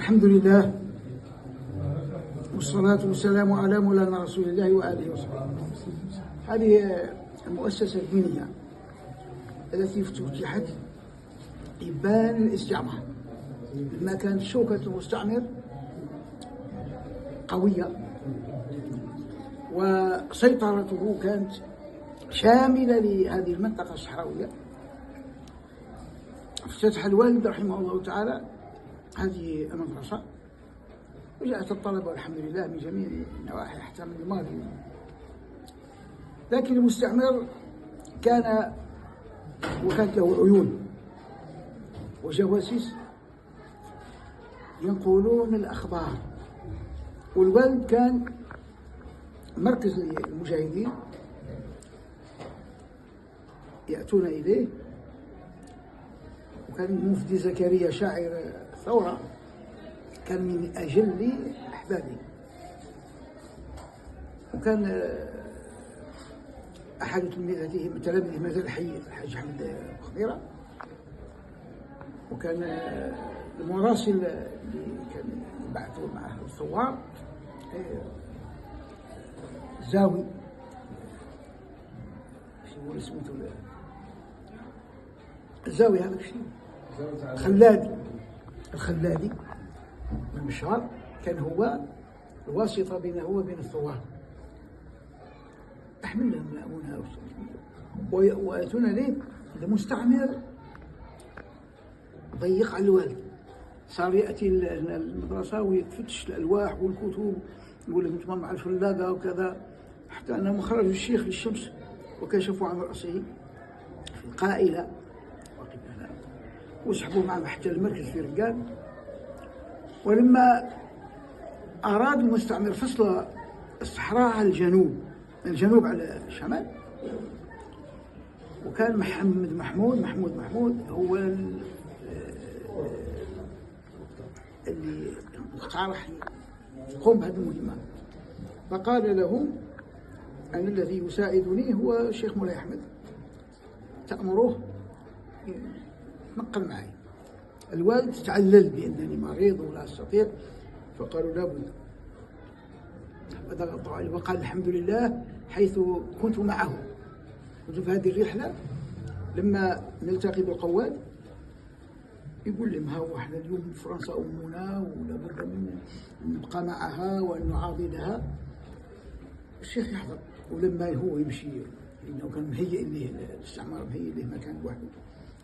الحمد لله والصلاة والسلام على مولانا رسول الله وآله وصحبه. هذه المؤسسة الدينية التي افتتحت إبان الاستعمار لما كانت شوكة المستعمر قوية وسيطرته كانت شاملة لهذه المنطقة الصحراوية. افتتح الوالد رحمه الله تعالى هذه المدرسة وجاءت الطلبة والحمد لله من جميع النواحي حتى من الماضي. لكن المستعمر كانت له عيون وجواسيس ينقلون الأخبار، والوالد كان مركز للمجاهدين يأتون إليه، وكان المفتي زكريا شاعر الثورة كان من أجل أحبابه، وكان أحد تلاميذه مثل الحي الحاج أحمد خضيرة، وكان المراسل اللي كان يبعثوا معه الثوار زاوي شنو اسمه الزاوي هذاك الشيء الخلادي والمشهر كان هو الواسطة بينه وبين الثوار. أحمل لهم مأمونة ويأتون ليه المستعمر ضيق على الوالد، صار يأتي المدرسة ويفتش الألواح والكتب يقول لهم انتم مع الفلاقة وكذا، حتى أنهم خرجوا الشيخ للشمس وكشفوا عن رأسه في القائلة وسحبوا معه حتى المركز في رقاد. ولما أراد المستعمر فصل الصحراء على الجنوب على الشمال، وكان محمود هو اللي اقترح يقوم بهذه المهمة، فقال له أنا الذي يساعدني هو الشيخ مولاي أحمد، تأمره نقل معي. الوالد تعلل بأنني مريض ولا أستطيع، فقالوا لابد، وقال الحمد لله حيث كنت معه، كنت في هذه الرحلة لما نلتقي بالقواد يقول لهم ها هو احنا اليوم فرنسا أمنا ولا بد من نبقى معها وأن نعاضدها. الشيخ يحضر، ولما هو يمشي لأنه كان مهيئ له الاستعمار، مهيئ له مكان وحده،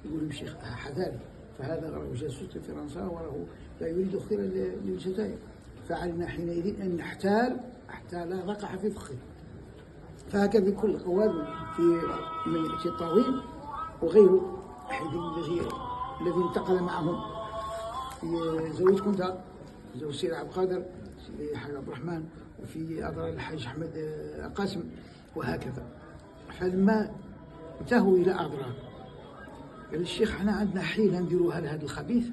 يقول الشيخ حذاري فهذا راه جاسوس لفرنسا وراه لا يريد خيرا للجزائر، فعلنا حينئذ أن نحتال حتى لا نقع في فخه. فهكذا كل قواد في من الطويل وغيره الذي انتقل معهم في زاوية كندا، زاوية السيد عبد القادر، السيد حاج عبد الرحمن، وفي أضرار الحاج أحمد قاسم، وهكذا. فلما انتهوا إلى أضرار قال الشيخ احنا عندنا حيلة نديروها لهذا الخبيث.